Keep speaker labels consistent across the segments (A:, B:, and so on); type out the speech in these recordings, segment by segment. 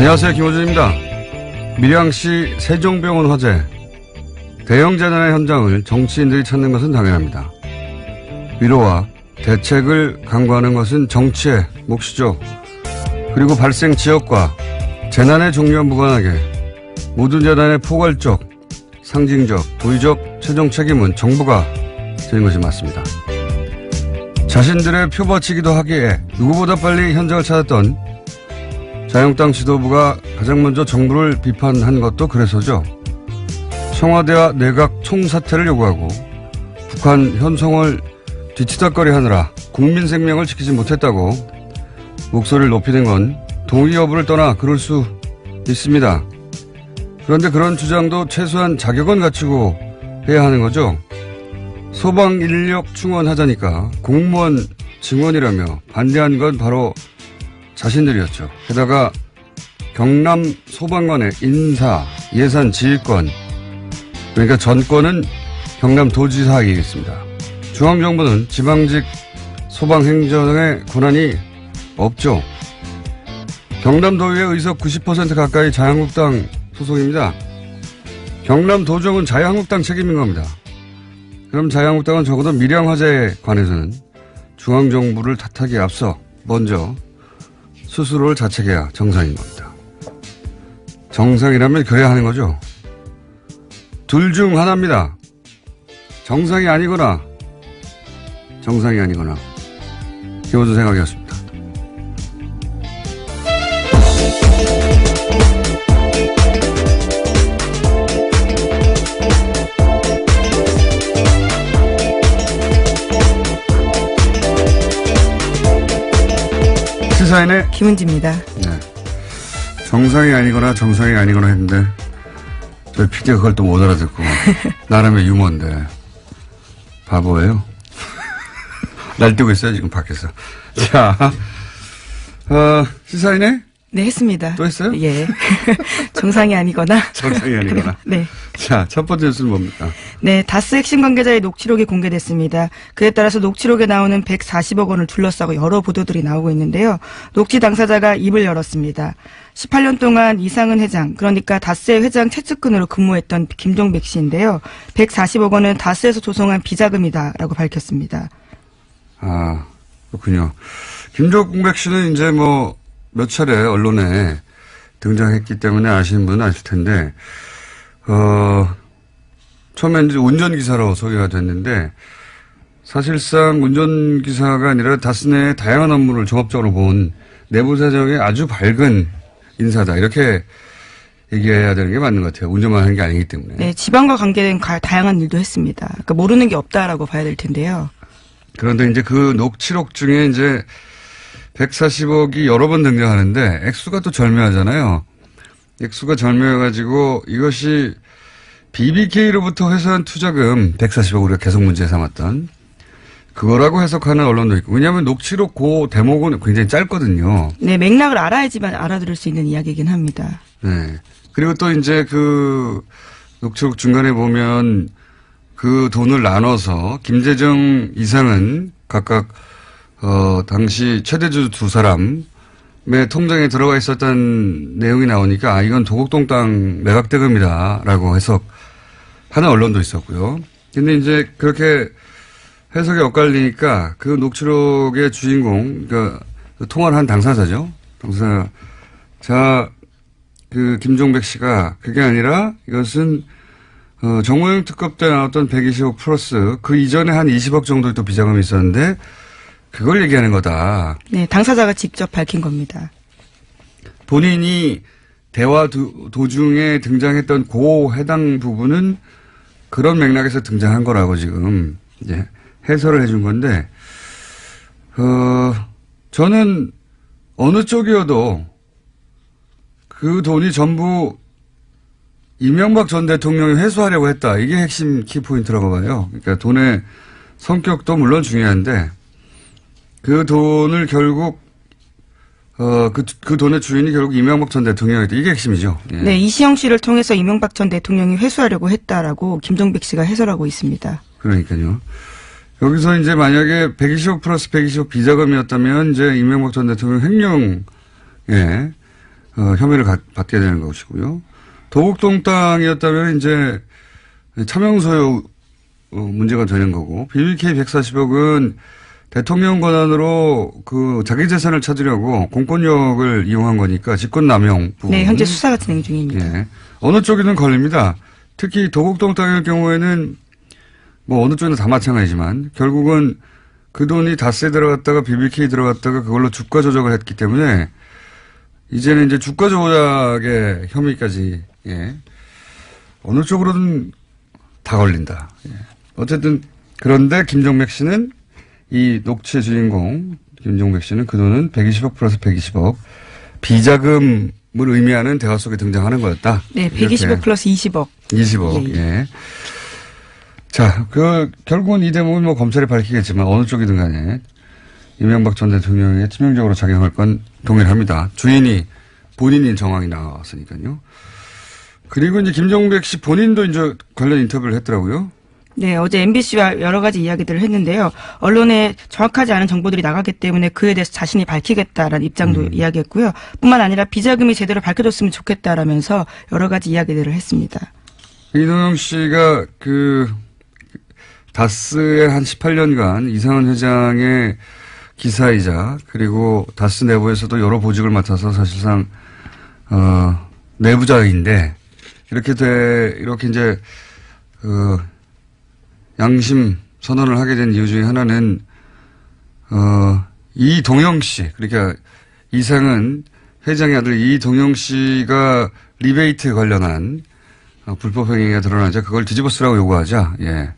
A: 안녕하세요. 김호준입니다. 밀양시 세종병원 화재 대형 재난의 현장을 정치인들이 찾는 것은 당연합니다. 위로와 대책을 강구하는 것은 정치의 몫이죠. 그리고 발생 지역과 재난의 종류와 무관하게 모든 재난의 포괄적, 상징적, 도의적 최종 책임은 정부가 지는 것이 맞습니다. 자신들의 표받치기도 하기에 누구보다 빨리 현장을 찾았던 자유한국당 지도부가 가장 먼저 정부를 비판한 것도 그래서죠. 청와대와 내각 총사퇴를 요구하고 북한 현송을 뒤치다거리 하느라 국민 생명을 지키지 못했다고 목소리를 높이는 건 동의 여부를 떠나 그럴 수 있습니다. 그런데 그런 주장도 최소한 자격은 갖추고 해야 하는 거죠. 소방 인력 충원하자니까 공무원 증원이라며 반대한 건 바로 자신들이었죠. 게다가 경남 소방관의 인사, 예산 지휘권, 그러니까 전권은 경남도지사이겠습니다. 중앙정부는 지방직 소방행정의 권한이 없죠. 경남도의회 의석 90% 가까이 자유한국당 소속입니다. 경남도정은 자유한국당 책임인 겁니다. 그럼 자유한국당은 적어도 밀양 화재에 관해서는 중앙정부를 탓하기에 앞서 먼저 스스로를 자책해야 정상인 겁니다. 정상이라면 그래야 하는 거죠. 둘 중 하나입니다. 정상이 아니거나 정상이 아니거나. 김호준 생각이었습니다. 시사인의
B: 김은지입니다.
A: 네. 정상이 아니거나 정상이 아니거나 했는데 저희 PD가 그걸 또 못 알아듣고 나름의 유머인데 바보예요. 날뛰고 있어요 지금 밖에서. 자, 시사인의?
B: 네, 했습니다.
A: 또 했어요?
B: 예. 정상이 아니거나.
A: 정상이 아니거나.
B: 네.
A: 자, 첫 번째 뉴스는 뭡니까?
B: 네, 다스 핵심 관계자의 녹취록이 공개됐습니다. 그에 따라서 녹취록에 나오는 140억 원을 둘러싸고 여러 보도들이 나오고 있는데요. 녹취 당사자가 입을 열었습니다. 18년 동안 이상은 회장, 그러니까 다스의 회장 최측근으로 근무했던 김종백 씨인데요. 140억 원은 다스에서 조성한 비자금이다라고 밝혔습니다.
A: 아, 그렇군요. 김종백 씨는 이제 몇 차례 언론에 등장했기 때문에 아시는 분은 아실 텐데, 처음엔 이제 운전기사로 소개가 됐는데, 사실상 운전기사가 아니라 다스 내의 다양한 업무를 종합적으로 본 내부 사정에 아주 밝은 인사다. 이렇게 얘기해야 되는 게 맞는 것 같아요. 운전만 한 게 아니기 때문에.
B: 네, 지방과 관계된 다양한 일도 했습니다. 그러니까 모르는 게 없다라고 봐야 될 텐데요.
A: 그런데 이제 그 녹취록 중에 이제 140억이 여러 번 등장하는데 액수가 또 절묘하잖아요. 액수가 절묘해가지고 이것이 BBK로부터 회수한 투자금 140억 우리가 계속 문제 삼았던 그거라고 해석하는 언론도 있고. 왜냐하면 녹취록 그 대목은 굉장히 짧거든요.
B: 네, 맥락을 알아야지만 알아들을 수 있는 이야기이긴 합니다.
A: 네. 그리고 또 이제 그 녹취록 중간에 보면 그 돈을 나눠서 김재정 이상은 각각 당시 최대주 두 사람의 통장에 들어가 있었던 내용이 나오니까 이건 도곡동 땅 매각 대금이다라고 해석하는 언론도 있었고요. 근데 이제 그렇게 해석이 엇갈리니까 그 녹취록의 주인공, 그러니까 통화를 한 당사자죠. 그 김종백 씨가 그게 아니라 이것은 정호영 특검 때 나왔던 120억 플러스 그 이전에 한 20억 정도의 또 비자금이 있었는데 그걸 얘기하는 거다.
B: 네, 당사자가 직접 밝힌 겁니다.
A: 본인이 대화 도중에 등장했던 그 해당 부분은 그런 맥락에서 등장한 거라고 지금 이제 해설을 해준 건데, 저는 어느 쪽이어도 그 돈이 전부 이명박 전 대통령이 회수하려고 했다. 이게 핵심 키포인트라고 봐요. 그러니까 돈의 성격도 물론 중요한데 그 돈을 결국 그 돈의 주인이 결국 이명박 전 대통령이다. 이게 핵심이죠. 예.
B: 네, 이시영 씨를 통해서 이명박 전 대통령이 회수하려고 했다라고 김종백 씨가 해설하고 있습니다.
A: 그러니까요. 여기서 이제 만약에 120억 플러스 120억 비자금이었다면 이제 이명박 전 대통령 횡령에 혐의를 받게 되는 것이고요. 도곡동 땅이었다면 이제 차명소유 문제가 되는 거고, BBK 140억은 대통령 권한으로 그 자기 재산을 찾으려고 공권력을 이용한 거니까 직권남용 부분.
B: 네, 현재 수사가 진행 중입니다.
A: 예. 어느 쪽이든 걸립니다. 특히 도곡동 땅일 경우에는 뭐 어느 쪽이나 다 마찬가지지만 결국은 그 돈이 다스에 들어갔다가 BBK 들어갔다가 그걸로 주가 조작을 했기 때문에 이제는 이제 주가 조작의 혐의까지, 예. 어느 쪽으로든 다 걸린다. 예. 어쨌든 그런데 김종백 씨는 이 녹취의 주인공 김종백 씨는 그 돈은 120억 플러스 120억 비자금을 의미하는 대화 속에 등장하는 거였다.
B: 네, 120억 플러스 20억.
A: 20억.
B: 예.
A: 예. 자, 결국은 이 대목은 뭐 검찰이 밝히겠지만 어느 쪽이든 간에 이명박 전 대통령에 치명적으로 작용할 건 동일합니다. 주인이 본인인 정황이 나왔으니까요. 그리고 이제 김종백 씨 본인도 이제 관련 인터뷰를 했더라고요.
B: 네, 어제 MBC와 여러 가지 이야기들을 했는데요. 언론에 정확하지 않은 정보들이 나가기 때문에 그에 대해서 자신이 밝히겠다라는 입장도 이야기했고요. 뿐만 아니라 비자금이 제대로 밝혀졌으면 좋겠다라면서 여러 가지 이야기들을 했습니다.
A: 이동영 씨가 다스의 한 18년간 이상은 회장의 기사이자 그리고 다스 내부에서도 여러 보직을 맡아서 사실상 내부자인데 이렇게 이제 양심 선언을 하게 된 이유 중에 하나는 이동영 씨, 그러니까 이상은 회장의 아들 이동영 씨가 리베이트 관련한 불법 행위가 드러나자 그걸 뒤집어 쓰라고 요구하자. 예.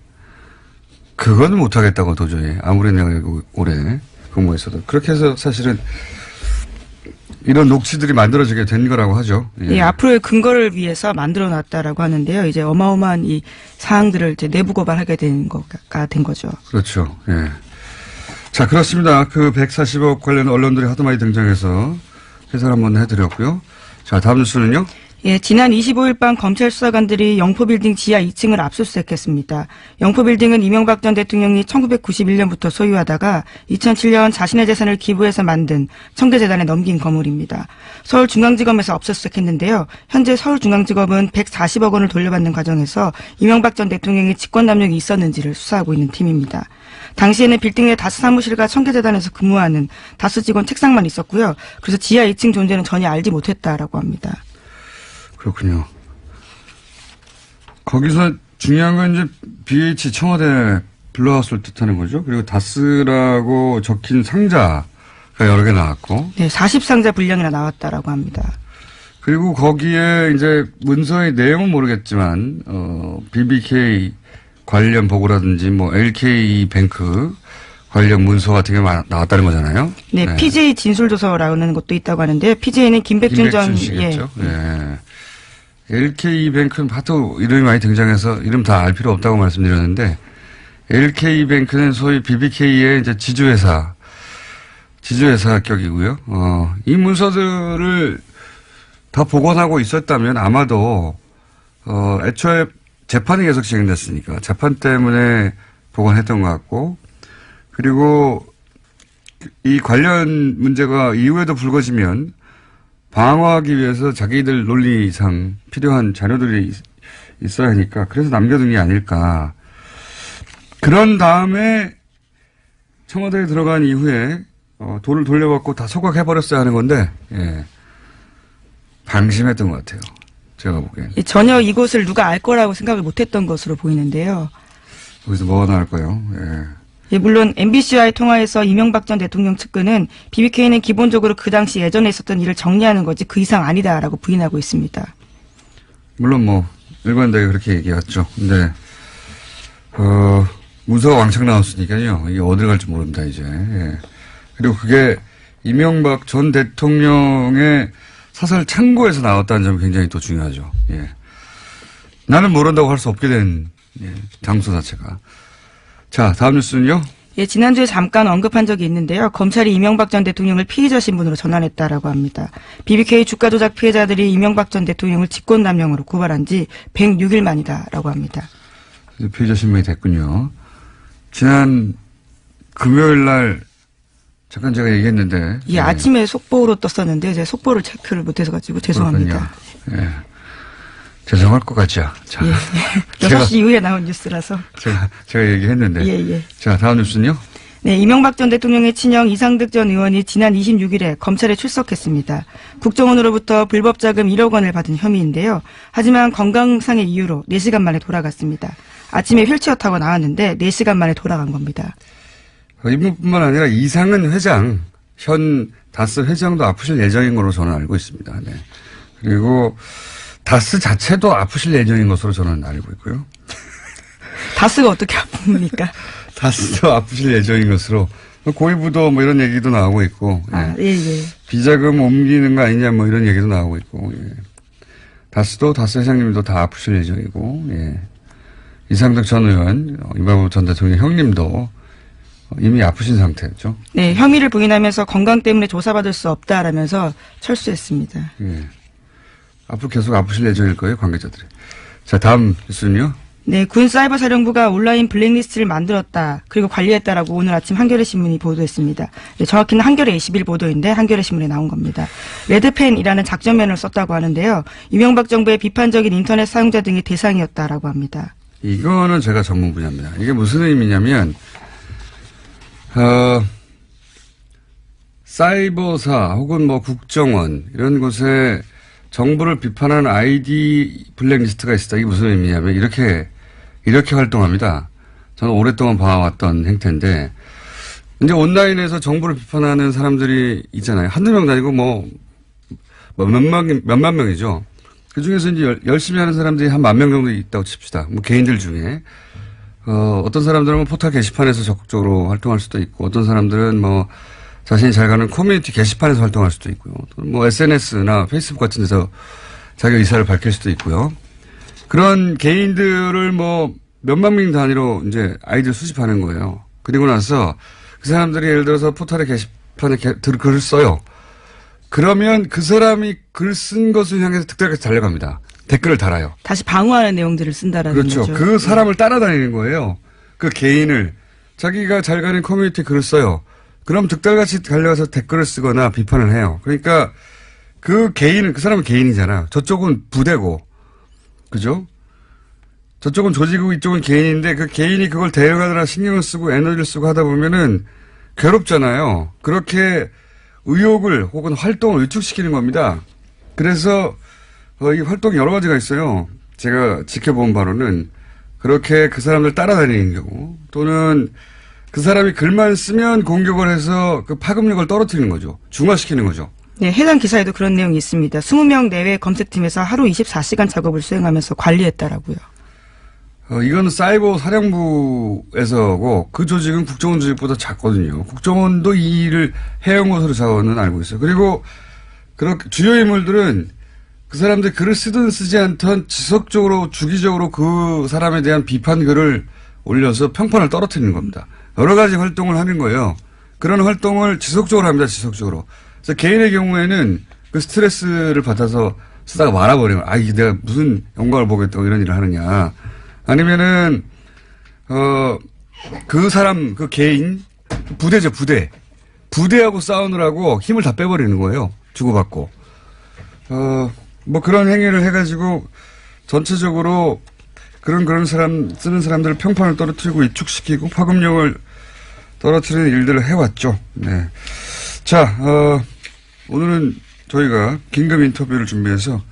A: 그건 못하겠다고 도저히 아무리 내가 오래 근무했어도 그렇게 해서 사실은 이런 녹취들이 만들어지게 된 거라고 하죠. 예.
B: 네, 앞으로의 근거를 위해서 만들어놨다라고 하는데요. 이제 어마어마한 이 사항들을 이제 내부 고발하게 된 거가 된 거죠.
A: 그렇죠. 예. 자, 그렇습니다. 그 140억 관련 언론들이 하도 많이 등장해서 해설 한번 해드렸고요. 자, 다음 뉴스는요.
B: 예, 지난 25일 밤 검찰 수사관들이 영포빌딩 지하 2층을 압수수색했습니다. 영포빌딩은 이명박 전 대통령이 1991년부터 소유하다가 2007년 자신의 재산을 기부해서 만든 청계재단에 넘긴 건물입니다. 서울중앙지검에서 압수수색했는데요. 현재 서울중앙지검은 140억 원을 돌려받는 과정에서 이명박 전 대통령이 직권남용이 있었는지를 수사하고 있는 팀입니다. 당시에는 빌딩 내 다스 사무실과 청계재단에서 근무하는 다스 직원 책상만 있었고요. 그래서 지하 2층 존재는 전혀 알지 못했다라고 합니다.
A: 그렇군요. 거기서 중요한 건 이제 BH 청와대 블루하우스를 뜻하는 거죠. 그리고 다스라고 적힌 상자가 여러 개 나왔고.
B: 네, 40상자 분량이나 나왔다라고 합니다.
A: 그리고 거기에 이제 문서의 내용은 모르겠지만, BBK 관련 보고라든지 뭐 LK 뱅크 관련 문서 같은 게 나왔다는 거잖아요.
B: 네,
A: 네.
B: PJ 진술조서라는 것도 있다고 하는데요. PJ는 김백준 전,
A: 씨겠죠. 예. 네. LK뱅크는 하도 이름이 많이 등장해서 이름 다 알 필요 없다고 말씀드렸는데 LK뱅크는 소위 BBK의 이제 지주회사 격이고요. 이 문서들을 다 복원하고 있었다면 아마도 애초에 재판이 계속 진행됐으니까 재판 때문에 복원했던 것 같고 그리고 이 관련 문제가 이후에도 불거지면 방어하기 위해서 자기들 논리상 필요한 자료들이 있어야 하니까 그래서 남겨둔 게 아닐까. 그런 다음에 청와대에 들어간 이후에 돈을 돌려받고 다 소각해버렸어야 하는 건데 예. 방심했던 것 같아요. 제가 보기엔.
B: 전혀 이곳을 누가 알 거라고 생각을 못했던 것으로 보이는데요.
A: 거기서 뭐가 나올까요? 예.
B: 예, 물론 MBC와의 통화에서 이명박 전 대통령 측근은 BBK는 기본적으로 그 당시 예전에 있었던 일을 정리하는 거지 그 이상 아니다라고 부인하고 있습니다.
A: 물론 뭐 일관되게 그렇게 얘기했죠. 근데 문서가 왕창 나왔으니까요. 이게 어디를 갈지 모릅니다 이제. 예. 그리고 그게 이명박 전 대통령의 사설 창고에서 나왔다는 점이 굉장히 또 중요하죠. 예. 나는 모른다고 할 수 없게 된 장소 자체가. 자, 다음 뉴스는요.
B: 예, 지난주에 잠깐 언급한 적이 있는데요. 검찰이 이명박 전 대통령을 피의자 신분으로 전환했다라고 합니다. BBK 주가 조작 피해자들이 이명박 전 대통령을 직권남용으로 고발한 지 106일 만이다라고 합니다.
A: 피의자 신분이 됐군요. 지난 금요일 날 잠깐 제가 얘기했는데.
B: 예, 아침에 속보로 떴었는데 제가 속보를 체크를 못해서 가지고 죄송합니다.
A: 예. 죄송할 것 같죠. 자,
B: 예. 6시 이후에 나온 뉴스라서.
A: 제가 얘기했는데.
B: 예.
A: 자, 다음 뉴스는요?
B: 네, 이명박 전 대통령의 친형 이상득 전 의원이 지난 26일에 검찰에 출석했습니다. 국정원으로부터 불법 자금 1억 원을 받은 혐의인데요. 하지만 건강상의 이유로 4시간 만에 돌아갔습니다. 아침에 휠체어 타고 나왔는데 4시간 만에 돌아간 겁니다.
A: 이분뿐만 아니라 이상은 회장, 현 다스 회장도 아프실 예정인 걸로 저는 알고 있습니다. 네. 그리고 다스 자체도 아프실 예정인 것으로 저는 알고 있고요.
B: 다스가 어떻게 아픕니까?
A: 다스도 아프실 예정인 것으로 고위부도 뭐 이런 얘기도 나오고 있고.
B: 예.
A: 비자금 옮기는 거 아니냐 뭐 이런 얘기도 나오고 있고. 예. 다스 회장님도 다 아프실 예정이고. 예. 이상득 전 의원, 이명박 전 대통령 형님도 이미 아프신 상태였죠.
B: 네, 혐의를 부인하면서 건강 때문에 조사받을 수 없다라면서 철수했습니다.
A: 예. 앞으로 계속 아프실 예정일 거예요, 관계자들이. 자, 다음 뉴스는요?
B: 네, 군 사이버 사령부가 온라인 블랙리스트를 만들었다, 그리고 관리했다라고 오늘 아침 한겨레 신문이 보도했습니다. 네, 정확히는 한겨레 21 보도인데 한겨레 신문에 나온 겁니다. 레드펜이라는 작전면을 썼다고 하는데요. 이명박 정부의 비판적인 인터넷 사용자 등의 대상이었다라고 합니다.
A: 이거는 제가 전문 분야입니다. 이게 무슨 의미냐면, 사이버사 혹은 뭐 국정원 이런 곳에 정부를 비판하는 아이디 블랙리스트가 있다. 이게 무슨 의미냐면 이렇게 활동합니다. 저는 오랫동안 봐왔던 행태인데 이제 온라인에서 정부를 비판하는 사람들이 있잖아요. 한두 명도 아니고 몇만 명이죠. 그 중에서 이제 열심히 하는 사람들이 한 10,000명 정도 있다고 칩시다. 뭐 개인들 중에. 어떤 사람들은 뭐 포털 게시판에서 적극적으로 활동할 수도 있고, 어떤 사람들은 뭐 자신이 잘 가는 커뮤니티 게시판에서 활동할 수도 있고요. 뭐 SNS나 페이스북 같은 데서 자기 의사를 밝힐 수도 있고요. 그런 개인들을 뭐 몇만 명 단위로 이제 아이디를 수집하는 거예요. 그리고 나서 그 사람들이 예를 들어서 포털의 게시판에 글을 써요. 그러면 그 사람이 글 쓴 것을 향해서 득달같이 달려갑니다. 댓글을 달아요.
B: 다시 방어하는 내용들을 쓴다라는
A: 그렇죠.
B: 거죠.
A: 그 사람을 따라다니는 거예요. 그 개인을. 자기가 잘 가는 커뮤니티에 글을 써요. 그럼 득달같이 달려가서 댓글을 쓰거나 비판을 해요. 그러니까 그 사람은 개인이잖아. 저쪽은 부대고. 그죠? 저쪽은 조직이고 이쪽은 개인인데 그 개인이 그걸 대응하느라 신경을 쓰고 에너지를 쓰고 하다 보면은 괴롭잖아요. 그렇게 의욕을 혹은 활동을 위축시키는 겁니다. 그래서 이 활동이 여러 가지가 있어요. 제가 지켜본 바로는 그렇게 그 사람들 따라다니는 경우 또는 그 사람이 글만 쓰면 공격을 해서 그 파급력을 떨어뜨리는 거죠. 중화시키는 거죠.
B: 네, 해당 기사에도 그런 내용이 있습니다. 20명 내외 검색팀에서 하루 24시간 작업을 수행하면서 관리했다라고요.
A: 이건 사이버 사령부에서고 그 조직은 국정원 조직보다 작거든요. 국정원도 이 일을 해온 것으로 저는 알고 있어요. 그리고 그렇게 주요 인물들은 그 사람들이 글을 쓰든 쓰지 않든 지속적으로 주기적으로 그 사람에 대한 비판 글을 올려서 평판을 떨어뜨리는 겁니다. 여러 가지 활동을 하는 거예요. 그런 활동을 지속적으로 합니다. 지속적으로. 그래서 개인의 경우에는 그 스트레스를 받아서 쓰다가 말아버리는 거예요. 이게 내가 무슨 영광을 보겠다고 이런 일을 하느냐. 아니면은 그 사람 그 개인 부대죠. 부대하고 싸우느라고 힘을 다 빼버리는 거예요. 주고받고. 뭐 그런 행위를 해가지고 전체적으로 그런 사람 쓰는 사람들을 평판을 떨어뜨리고 위축시키고 파급력을 떨어뜨리는 일들을 해왔죠. 네. 자, 오늘은 저희가 긴급 인터뷰를 준비해서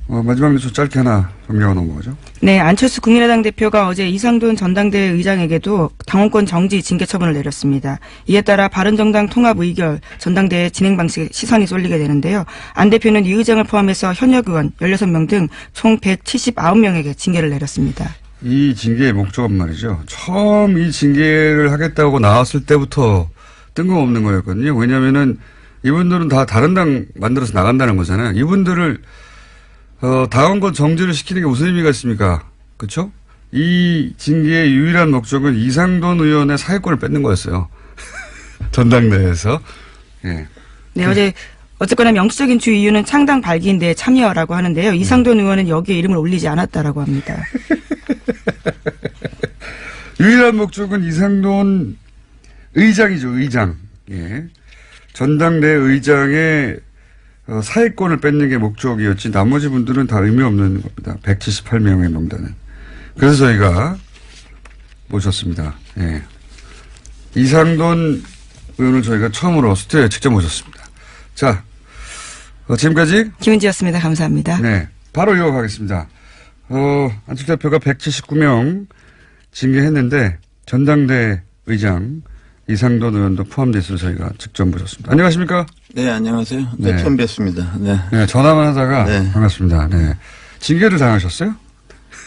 A: 마지막 뉴스 짧게 하나 정리하고 넘어가죠.
B: 네, 안철수 국민의당 대표가 어제 이상돈 전당대회 의장에게도 당원권 정지 징계 처분을 내렸습니다. 이에 따라 바른정당 통합 의결 전당대회 진행 방식에 시선이 쏠리게 되는데요. 안 대표는 이 의장을 포함해서 현역 의원 16명 등 총 179명에게 징계를 내렸습니다.
A: 이 징계의 목적은 말이죠. 처음 이 징계를 하겠다고 나왔을 때부터 뜬금없는 거였거든요. 왜냐하면은 이분들은 다 다른 당 만들어서 나간다는 거잖아요. 이분들을 당원권 정지를 시키는 게 무슨 의미가 있습니까? 그렇죠? 이 징계의 유일한 목적은 이상돈 의원의 사회권을 뺏는 거였어요. 전당대회에서. 예.
B: 네, 어쨌거나 명시적인 주 이유는 창당 발기인데 참여라고 하는데요. 이상돈 의원은 여기에 이름을 올리지 않았다라고 합니다.
A: 유일한 목적은 이상돈 의장이죠. 의장. 예. 전당대 의장의 사회권을 뺏는 게 목적이었지 나머지 분들은 다 의미 없는 겁니다. 178명의 명단은. 그래서 저희가 모셨습니다. 예. 이상돈 의원을 저희가 처음으로 스튜디오에 직접 모셨습니다. 자, 지금까지
B: 김은지였습니다. 감사합니다.
A: 네, 바로 이어가겠습니다. 안철수 대표가 179명 징계했는데 전당대 의장 이상돈 의원도 포함돼서 저희가 직접 모셨습니다. 안녕하십니까?
C: 네, 안녕하세요. 네, 처음 뵙습니다. 네.
A: 네, 전화만 하다가
C: 네.
A: 반갑습니다. 네. 징계를 당하셨어요?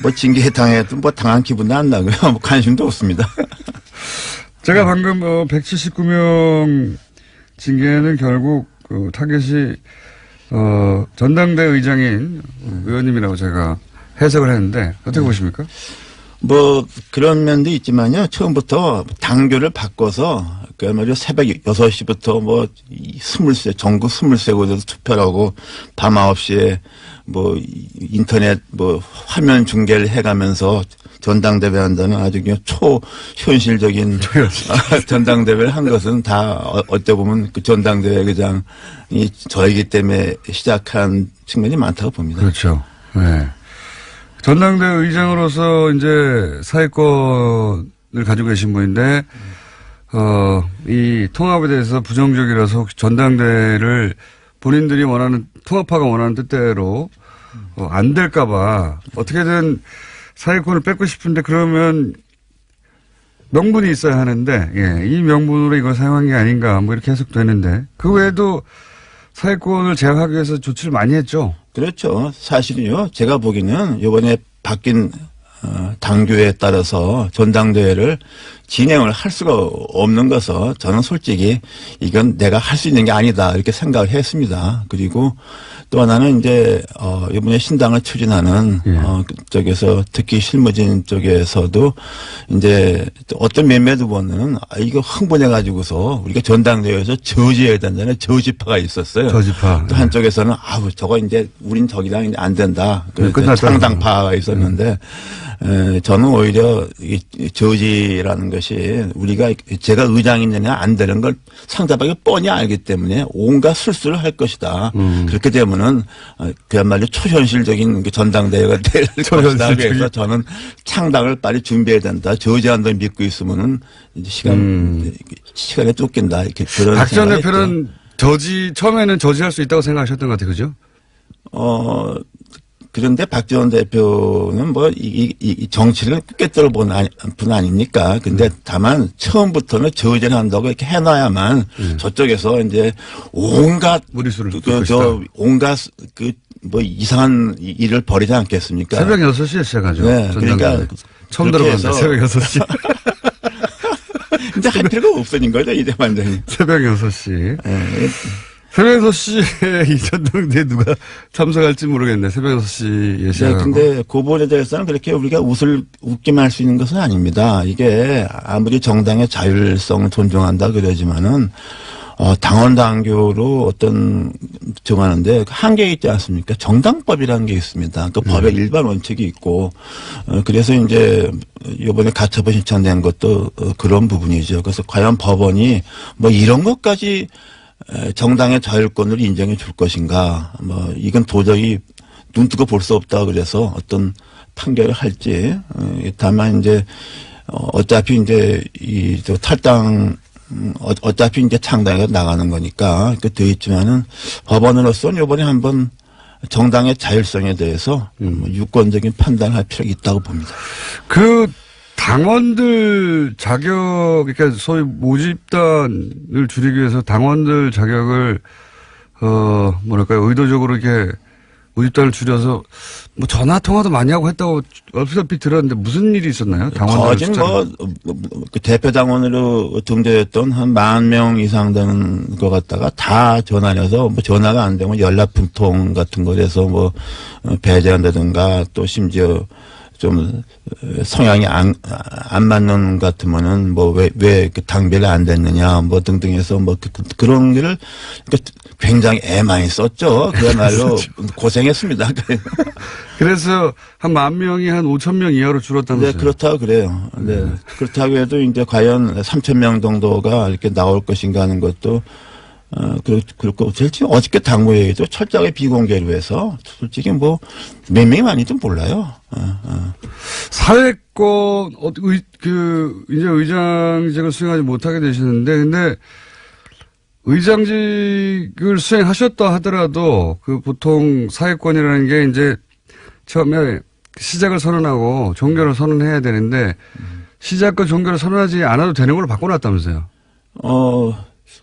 C: 뭐 징계 당해도 뭐 당한 기분도 안 나고요. 뭐 관심도 없습니다.
A: 제가 방금 179명 징계는 결국 그 타겟이 전당대 의장인 의원님이라고 제가 해석을 했는데 어떻게 보십니까?
C: 뭐 그런 면도 있지만요. 처음부터 당교를 바꿔서 그야말로 새벽 6시부터 뭐 전국 23곳에서 투표를 하고 밤 9시에 뭐 인터넷 뭐 화면 중계를 해가면서 전당대회 한다는 아주 그냥 초현실적인 전당대회를 한 것은 다 어떻게 보면 그 전당대회 의장이 저이기 때문에 시작한 측면이 많다고 봅니다.
A: 그렇죠. 네. 전당대 의장으로서 이제 사회권을 가지고 계신 분인데, 이 통합에 대해서 부정적이라서 혹시 전당대회를 본인들이 원하는, 통합파가 원하는 뜻대로 안 될까봐 어떻게든 사회권을 뺏고 싶은데 그러면 명분이 있어야 하는데, 예, 이 명분으로 이걸 사용한 게 아닌가 뭐 이렇게 해석되는데, 그 외에도 사회권을 제약하기 위해서 조치를 많이 했죠.
C: 그렇죠. 사실은요. 제가 보기에는 이번에 바뀐 당규에 따라서 전당대회를 진행을 할 수가 없는 것은 저는 솔직히 이건 내가 할 수 있는 게 아니다 이렇게 생각을 했습니다. 그리고 또 하나는 이제 이번에 신당을 추진하는 쪽에서 특히 실무진 쪽에서도 이제 어떤 몇몇 의원은 이거 흥분해 가지고서 우리가 전당대회에서 저지해야 된다는 저지파가 있었어요.
A: 저지파.
C: 또 한쪽에서는 아우 저거 이제 우린 저기랑 이제 안 된다.
A: 끝났다.
C: 창당파가 있었는데 저는 오히려 이 저지라는 것이 우리가 제가 의장이냐 안 되는 걸 상대방이 뻔히 알기 때문에 온갖 술수를 할 것이다. 그렇게 되면은 그야말로 초현실적인 전당대회가 될 것이다. 그래서 저는 창당을 빨리 준비해야 된다. 저지한다 믿고 있으면은 이제 시간에 쫓긴다. 이렇게 그런
A: 박 전
C: 생각이
A: 대표는 처음에는 저지할 수 있다고 생각하셨던 것 같아요. 그죠?
C: 그런데 박 전 대표는 뭐, 이 정치를 꿰뚫어 본 분 아닙니까? 근데 다만 처음부터는 저지를 한다고 이렇게 해놔야만 저쪽에서 이제 온갖,
A: 무리수를
C: 온갖 뭐 이상한 일을 벌이지 않겠습니까?
A: 새벽 6시에 시작하죠.
C: 네. 그러니까.
A: 처음 들어봤는데 새벽 6시.
C: 이제 할 필요가 없어진 거죠, 이제 완전히.
A: 새벽 6시.
C: 네.
A: 새벽 6시에 이 전당대회 누가 참석할지 모르겠네. 새벽 6시에 시작하고.
C: 네, 근데 그거에 대해서는 그렇게 우리가 웃기만 할 수 있는 것은 아닙니다. 이게 아무리 정당의 자율성을 존중한다 그러지만은 당원 당규로 어떤 정하는데 한계가 있지 않습니까? 정당법이라는 게 있습니다. 그 법의 일반 원칙이 있고 그래서 이제 이번에 가처분 신청된 것도 그런 부분이죠. 그래서 과연 법원이 뭐 이런 것까지 정당의 자율권을 인정해 줄 것인가. 뭐 이건 도저히 눈뜨고 볼 수 없다 그래서 어떤 판결을 할지. 다만 이제 어차피 이제 이 탈당 어차피 이제 창당에 나가는 거니까 그 되어 있지만은 법원으로서는 이번에 한번 정당의 자율성에 대해서 유권적인 판단을 할 필요가 있다고 봅니다.
A: 그 당원들 자격, 그러니까 소위 모집단을 줄이기 위해서 당원들 자격을, 뭐랄까요, 의도적으로 이렇게 모집단을 줄여서 뭐 전화 통화도 많이 하고 했다고 얼핏 들었는데 무슨 일이 있었나요? 당원들
C: 그 대표 당원으로 등재됐던 한 10,000명 이상 되는 것 같다가 다 전화해서 뭐 전화가 안 되면 연락분통 같은 거에서 뭐 배제한다든가 또 심지어 좀 성향이 안 맞는 것 같으면은 뭐 왜 당비를 안 됐느냐 뭐 등등해서 뭐 그런 거를 그러니까 굉장히 애 많이 썼죠. 그야말로 고생했습니다.
A: 그래서 한 10,000명이 한 5,000명 이하로 줄었다면서요?
C: 네, 그렇다고 그래요. 네. 그렇다고 해도 이제 과연 3,000명 정도가 이렇게 나올 것인가 하는 것도 그렇고, 실제 어저께 당무회의도 철저하게 비공개로 해서 솔직히 뭐 몇 명이 많이도 몰라요.
A: 사회권, 이제 의장직을 수행하지 못하게 되시는데, 근데 의장직을 수행하셨다 하더라도 그 보통 사회권이라는 게 이제 처음에 시작을 선언하고 종결을 선언해야 되는데 시작과 종결을 선언하지 않아도 되는 걸로 바꿔놨다면서요?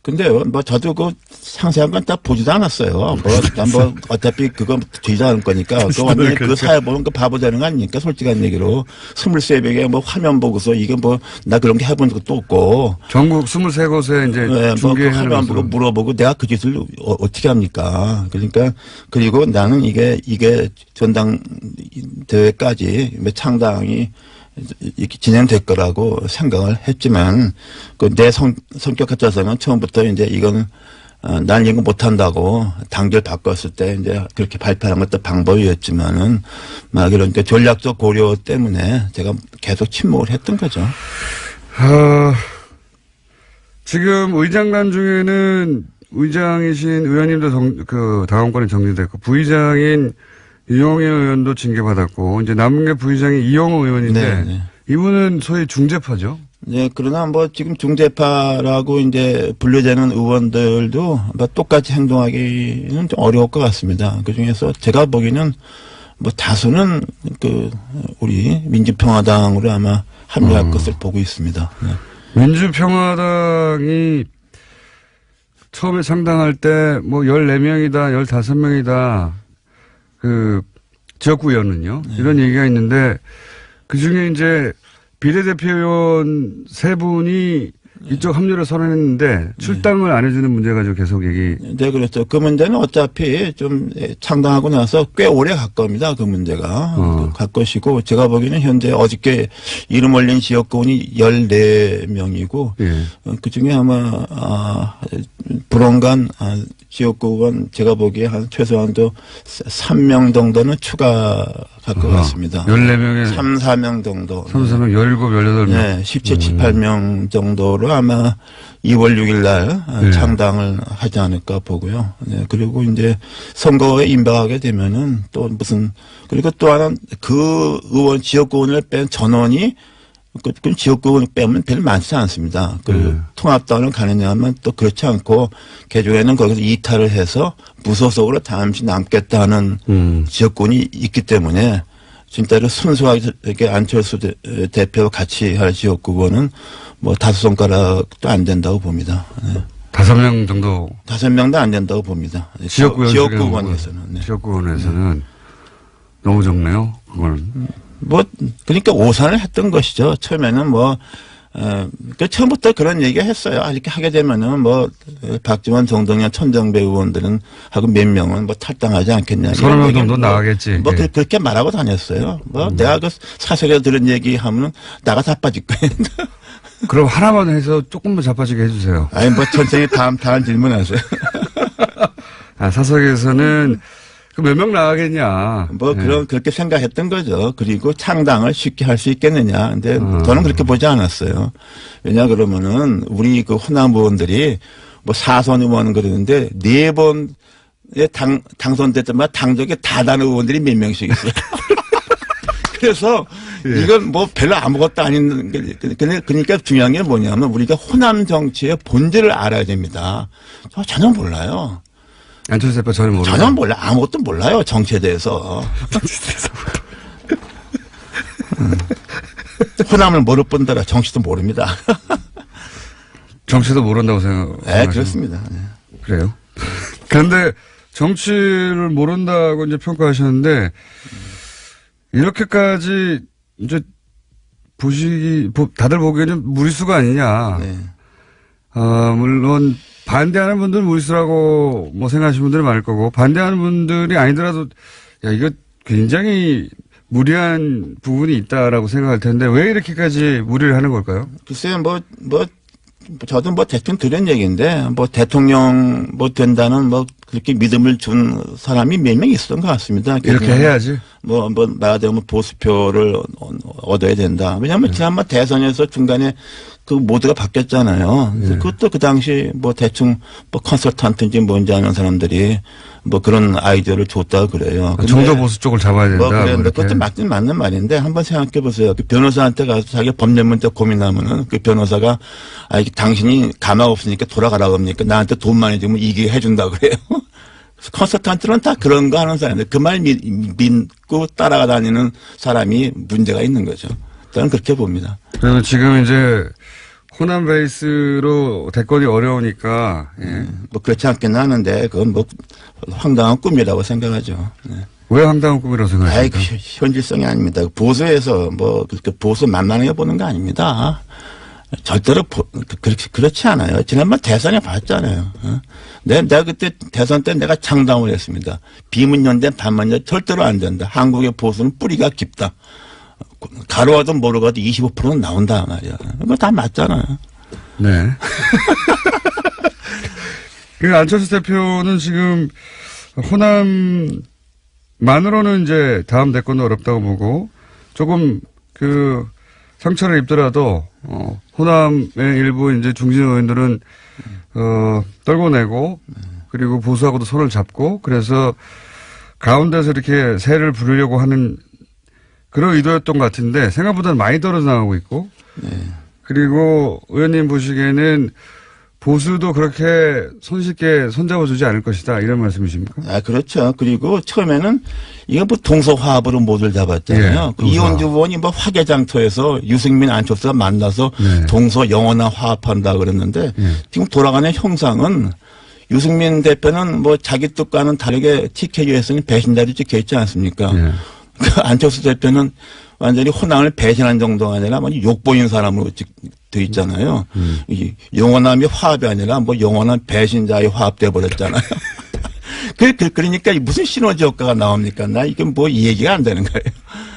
C: 근데 뭐 저도 그 상세한 건 딱 보지도 않았어요. 뭐 어차피 그거 되지 않을 거니까 그 완전히 그 사회 보면 그 바보 되는 거 아닙니까? 솔직한 얘기로 23명에 뭐 화면 보고서 이게 뭐 나 그런 게 해본 적도 없고
A: 전국 23곳에 이제
C: 네,
A: 중계하는
C: 뭐 화면 보고 물어보고 내가 그 짓을 어떻게 합니까? 그러니까 그리고 나는 이게 전당 대회까지 창당이 이렇게 진행될 거라고 생각을 했지만 그 내 성격 같아서는 처음부터 이제 이건 난 이거 못한다고 당결 바꿨을 때 이제 그렇게 발표한 것도 방법이었지만은 막 이런 전략적 고려 때문에 제가 계속 침묵을 했던 거죠.
A: 지금 의장단 중에는 의장이신 의원님도 당원권이 정리됐고 부의장인 유영애 의원도 징계받았고 이제 남은 게 부의장이 이영호 의원인데
C: 네.
A: 이분은 소위 중재파죠.
C: 네, 그러나 뭐 지금 중재파라고 이제 분류되는 의원들도 뭐 똑같이 행동하기는 좀 어려울 것 같습니다. 그 중에서 제가 보기에는 뭐 다수는 우리 민주평화당으로 아마 합류할 것을 보고 있습니다. 네.
A: 민주평화당이 처음에 창당할 때 뭐 14명이다, 15명이다. 지역구 의원은요. 네. 이런 얘기가 있는데 그 중에 이제 비례대표 의원 3분이 이쪽 합류를 선언했는데 출당을 안 해주는 문제 가지고 계속 얘기.
C: 네, 그렇죠. 그 문제는 어차피 좀 창당하고 나서 꽤 오래 갈 겁니다. 그 문제가. 갈 것이고 제가 보기에는 현재 어저께 이름 올린 지역구원이 14명이고 예. 그 중에 아마 불원간 지역구원 제가 보기에 한 최소한도 3명 정도는 추가 갈 것 같습니다.
A: 14명에
C: 3, 4명 정도.
A: 3, 4명, 17, 18명.
C: 네, 17, 18명 정도로 아마 2월 6일 날 네. 창당을 하지 않을까 보고요. 네, 그리고 이제 선거에 임박하게 되면은 또 무슨 그리고 또 하나는 그 의원 지역구원을 뺀 전원이 그 지역구를 빼면 별로 많지 않습니다. 통합당을 가느냐 하면 또 그렇지 않고 개조에는 거기서 이탈을 해서 무소속으로 잠시 남겠다는 지역구이 있기 때문에 진짜로 순수하게 이렇게 안철수 대표와 같이 할 지역구는 뭐 5손가락도 안 된다고 봅니다. 네.
A: 5명 정도?
C: 5명도 안 된다고 봅니다. 지역구원에서는. 네.
A: 지역구원에서는 너무 적네요. 그거는.
C: 그러니까 오산을 했던 것이죠. 처음에는 처음부터 그런 얘기 했어요. 이렇게 하게 되면은 박지원, 정동영, 천정배 의원들은 하고 몇 명은 탈당하지 않겠냐.
A: 30명 정도 나가겠지.
C: 그렇게 말하고 다녔어요. 내가 그 사설에 들은 얘기 하면은 나가 다 빠질 거예요.
A: 그럼 하나만 해서 조금만 자빠지게 해주세요.
C: 전생에 다음 질문하세요.
A: 사석에서는 몇 명 나가겠냐.
C: 그렇게 생각했던 거죠. 그리고 창당을 쉽게 할 수 있겠느냐. 근데 저는 그렇게 보지 않았어요. 왜냐 그러면은 우리 그 호남 의원들이 4선 의원 그러는데 4번에 당선됐지만 당적에 다다른 의원들이 몇 명씩 있어요. 그래서 이건 별로 아무것도 아닌, 그러니까 중요한 게 뭐냐면 우리가 호남 정치의 본질을 알아야 됩니다. 전혀 몰라요.
A: 안철수 대표 전혀 모르죠.
C: 전혀 몰라. 아무것도 몰라요. 정치에 대해서. 호남을 모를 뿐더러 정치도 모릅니다.
A: 정치도 모른다고 생각하시나요?
C: 네, 그렇습니다. 네.
A: 그래요? 그런데 정치를 모른다고 이제 평가하셨는데 이렇게까지 이제 다들 보기에는 무리수가 아니냐. 네. 물론 반대하는 분들은 무리수라고 생각하시는 분들이 많을 거고 반대하는 분들이 아니더라도 이거 굉장히 무리한 부분이 있다라고 생각할 텐데 왜 이렇게까지 무리를 하는 걸까요?
C: 글쎄요, 저도 대충 들은 얘기인데, 대통령 된다는 그렇게 믿음을 준 사람이 몇 명 있었던 것 같습니다.
A: 이렇게 해야지.
C: 말하자면 보수표를 얻어야 된다. 왜냐하면 지난번 대선에서 중간에 그 모드가 바뀌었잖아요. 그것도 그 당시 대충 컨설턴트인지 뭔지 아는 사람들이 그런 아이디어를 줬다고 그래요.
A: 정도 보수 쪽을 잡아야 된다.
C: 그런데 그것도 맞는 말인데 한번 생각해 보세요. 그 변호사한테 가서 자기 법률 문제 고민하면은 그 변호사가 이게 당신이 가망 없으니까 돌아가라고 합니까? 나한테 돈 많이 주면 이게 해준다 그래요. 컨설턴트는 다 그런 거 하는 사람인데 그 말 믿고 따라가 다니는 사람이 문제가 있는 거죠. 저는 그렇게 봅니다.
A: 그리고 지금 이제 호남 베이스로 대권이 어려우니까
C: 그렇지 않겠나 하는데 그건 황당한 꿈이라고 생각하죠. 네.
A: 왜 황당한 꿈이라고 생각하십니까?
C: 현실성이 아닙니다. 보수에서 그렇게 보수 만만하게 보는 거 아닙니다. 절대로 그렇지 않아요. 지난번 대선에 봤잖아요. 내가 그때 대선 때 내가 창당을 했습니다. 비문연대 반문연대 절대로 안 된다. 한국의 보수는 뿌리가 깊다. 가로가도 모르가도 25%는 나온다 말이야. 이거 다 맞잖아요.
A: 네. 그 안철수 대표는 지금 호남만으로는 이제 다음 대권도 어렵다고 보고 조금 상처를 입더라도 호남의 일부 이제 중진 의원들은 떨궈내고 그리고 보수하고도 손을 잡고 그래서 가운데서 이렇게 새를 부르려고 하는 그런 의도였던 것 같은데 생각보다는 많이 떨어져 나가고 있고 그리고 의원님 보시기에는 보수도 그렇게 손쉽게 손잡아주지 않을 것이다 이런 말씀이십니까?
C: 그렇죠. 그리고 처음에는 이거 동서화합으로 모두를 잡았잖아요. 이원주 의원이 화개장터에서 유승민 안철수가 만나서 동서 영원한 화합한다 그랬는데 지금 돌아가는 형상은 유승민 대표는 자기 뜻과는 다르게 TK에서는 배신자로 찍혀 있지 않습니까? 안철수 대표는 완전히 호남을 배신한 정도가 아니라 욕보인 사람으로 돼 있잖아요. 영원함이 화합이 아니라 영원한 배신자의 화합돼 버렸잖아요. 그러니까 무슨 시너지 효과가 나옵니까? 이게 이 얘기가 안 되는 거예요.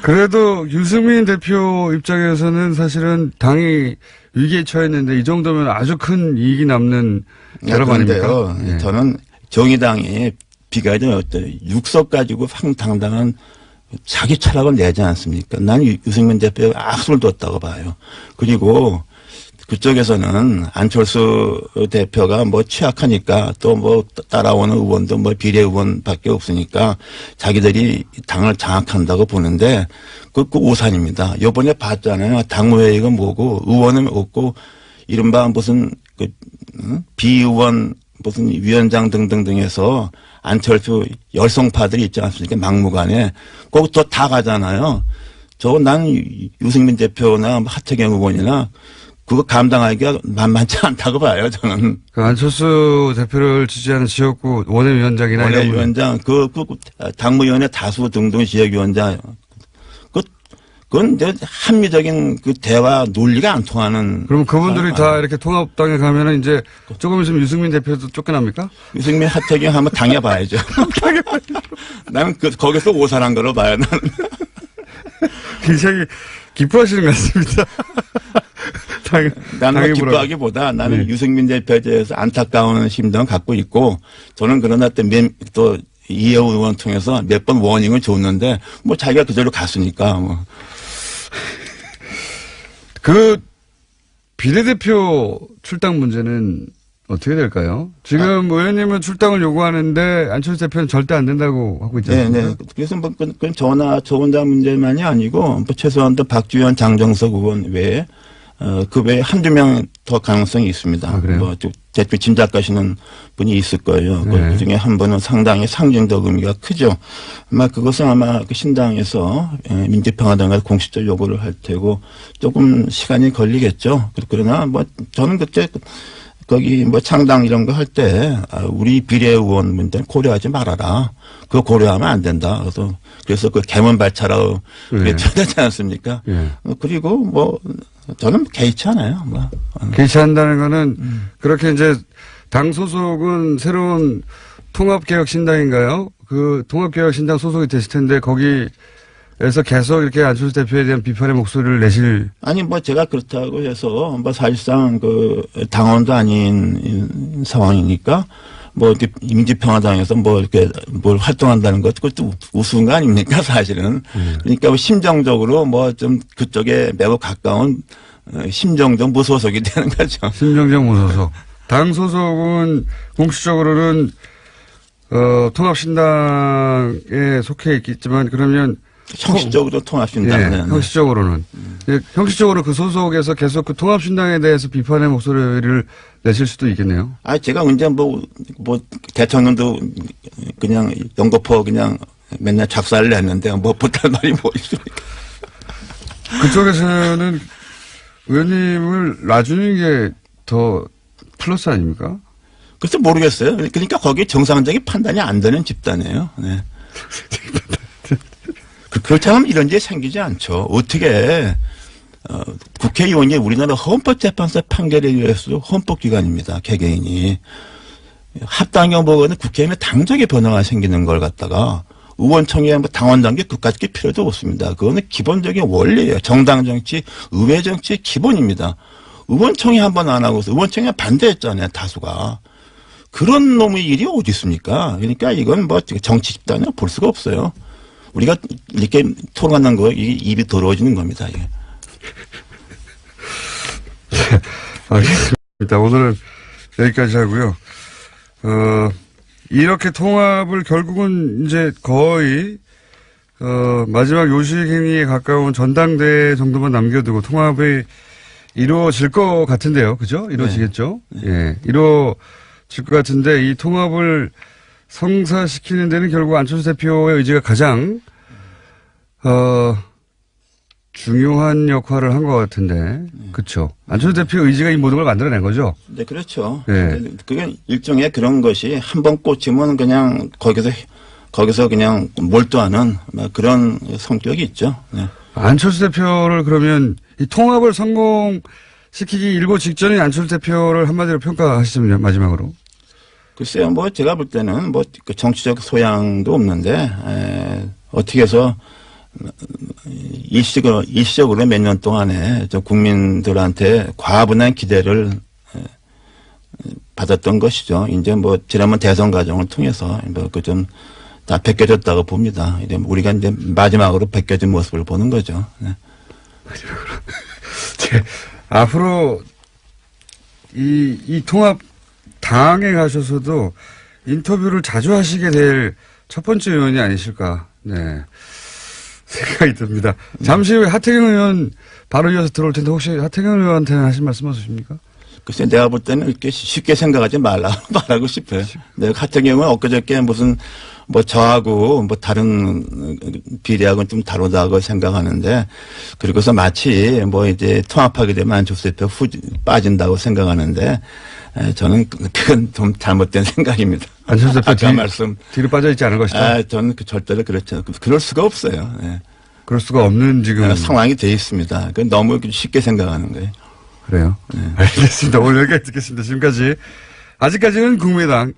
A: 그래도 유승민 대표 입장에서는 사실은 당이 위기에 처했는데 이 정도면 아주 큰 이익이 남는 결합 아닙니까?
C: 저는 정의당이 비가이든 육석 가지고 황당당한 자기 철학을 내지 않습니까? 나는 유승민 대표가 악수를 뒀다고 봐요. 그리고 그쪽에서는 안철수 대표가 취약하니까 또 따라오는 의원도 비례 의원밖에 없으니까 자기들이 당을 장악한다고 보는데 그 오산입니다. 요번에 봤잖아요. 당무회의가 뭐고 의원은 없고 이른바 무슨 비의원 무슨 위원장 등등등에서 안철수 열성파들이 있지 않습니까? 막무가내. 거기 또 다 가잖아요. 난 유승민 대표나 하태경 의원이나 그거 감당하기가 만만치 않다고 봐요, 저는.
A: 안철수 대표를 지지하는 지역구 원외위원장이나
C: 원외위원장, 당무위원회 다수 등등 지역위원장. 그건 이제 합리적인 대화 논리가 안 통하는.
A: 그럼 그분들이 다 이렇게 통합당에 가면은 이제 조금 있으면 유승민 대표도 쫓겨납니까?
C: 유승민 하태경 한번 당해봐야죠. 나는 거기서 오산한 거로 봐요, 나는.
A: 굉장히 기뻐하시는 것 같습니다.
C: 나는 기뻐하기보다 나는 유승민 대표에 대해서 안타까운 심정을 갖고 있고 저는 그러나 또 이혜우 의원 통해서 몇 번 워닝을 줬는데 자기가 그대로 갔으니까
A: 그 비례대표 출당 문제는 어떻게 될까요? 지금 의원님은 출당을 요구하는데 안철수 대표는 절대 안 된다고 하고 있지 않습니까?
C: 네. 그래서 그건 저 혼자 문제만이 아니고 최소한도 박주현, 장정석 의원 외에 그 외에 한두 명 더 가능성이 있습니다.
A: 그래요?
C: 대충 짐작하시는 분이 있을 거예요.
A: 네.
C: 그 중에 한 분은 상당히 상징적 의미가 크죠. 그것은 아마 신당에서 민주평화당과 공식적 요구를 할 테고 조금 시간이 걸리겠죠. 그러나 저는 그때 거기 창당 이런 거 할 때 우리 비례의원 문제는 고려하지 말아라. 그거 고려하면 안 된다. 그래서 그 개문발차라고 그랬어야 되지 않습니까? 그리고 저는 개의치 않아요.
A: 개의치 않는다는 거는 그렇게 이제 당 소속은 새로운 통합개혁신당인가요? 그 통합개혁신당 소속이 됐을 텐데 거기 에서 계속 이렇게 안철수 대표에 대한 비판의 목소리를 내실.
C: 아니, 뭐, 제가 그렇다고 해서, 뭐, 사실상 그, 당원도 아닌 상황이니까, 뭐, 이렇게 민주평화당에서 뭐, 이렇게 뭘 활동한다는 것, 그것도 우스운 거 아닙니까, 사실은. 그러니까 뭐, 심정적으로 뭐, 좀 그쪽에 매우 가까운, 심정적 무소속이 되는 거죠.
A: 심정적 무소속. 당 소속은 공식적으로는, 통합신당에 속해 있겠지만, 그러면
C: 형식적으로 통합신당은.
A: 예, 형식적으로는. 예, 형식적으로 그 소속에서 계속 그 통합신당에 대해서 비판의 목소리를 내실 수도 있겠네요.
C: 아, 제가 언제 뭐, 대통령도 그냥 연거푸 그냥 맨날 작사를 냈는데 뭐 못할 말이 뭐 있습니까?
A: 그쪽에서는 의원님을 놔주는 게 더 플러스 아닙니까?
C: 글쎄 모르겠어요. 그러니까 거기에 정상적인 판단이 안 되는 집단이에요. 네. 그렇다면 이런 일이 생기지 않죠. 어떻게 국회의원이 우리나라 헌법재판소 판결에 의해서 헌법기관입니다. 개개인이. 합당형 보고는 국회의원의 당적의 변화가 생기는 걸 갖다가 의원총회 뭐 당원 단계 그까짓 게 필요도 없습니다. 그거는 기본적인 원리예요. 정당 정치, 의회 정치의 기본입니다. 의원총회 한 번 안 하고서 의원총회 반대했잖아요. 다수가. 그런 놈의 일이 어디 있습니까? 그러니까 이건 뭐 정치 집단이라 볼 수가 없어요. 우리가 이렇게 토론하는 거, 이게 입이 더러워지는 겁니다. 이게.
A: 알겠습니다. 오늘은 여기까지 하고요. 이렇게 통합을 결국은 이제 거의, 마지막 요식행위에 가까운 전당대 정도만 남겨두고 통합이 이루어질 것 같은데요. 그죠? 이루어지겠죠?
C: 네.
A: 예. 이루어질 것 같은데 이 통합을 성사시키는 데는 결국 안철수 대표의 의지가 가장, 중요한 역할을 한 것 같은데. 그쵸. 안철수 대표의 의지가 이 모든 걸 만들어낸 거죠?
C: 네, 그렇죠.
A: 네.
C: 그게 일종의 그런 것이 한 번 꽂히면 그냥 거기서 그냥 몰두하는 그런 성격이 있죠. 네.
A: 안철수 대표를 그러면 이 통합을 성공시키기 일보 직전인 안철수 대표를 한마디로 평가하시면요, 마지막으로.
C: 글쎄요, 뭐 제가 볼 때는 뭐 그 정치적 소양도 없는데 어떻게 해서 일시적으로 몇 년 동안에 저 국민들한테 과분한 기대를 받았던 것이죠. 이제 뭐 지난번 대선 과정을 통해서 뭐 그 좀 다 벗겨졌다고 봅니다. 이제 우리가 이제 마지막으로 벗겨진 모습을 보는 거죠. 네.
A: 앞으로 이 통합 당에 가셔서도 인터뷰를 자주 하시게 될 첫 번째 의원이 아니실까. 네. 생각이 듭니다. 잠시 후에 하태경 의원 바로 이어서 들어올 텐데 혹시 하태경 의원한테는 하실 말씀 없으십니까?
C: 글쎄 내가 볼 때는 이렇게 쉽게 생각하지 말라고 싶어요. 내가 하태경 의원은 엊그저께 무슨 뭐 저하고 뭐 다른 비례하고는 좀 다르다고 생각하는데 그리고서 마치 뭐 이제 통합하게 되면 안철수 대표 빠진다고 생각하는데 저는 그건 좀 잘못된 생각입니다.
A: 안철수 대표
C: 아까 말씀
A: 뒤로 빠져 있지 않은 것이다.
C: 저는 절대로 그렇죠. 그럴 수가 없어요. 네.
A: 그럴 수가 없는 지금
C: 상황이 돼 있습니다. 너무 쉽게 생각하는 거예요.
A: 그래요. 네. 알겠습니다. 오늘 여기까지 듣겠습니다. 지금까지 아직까지는 국민의당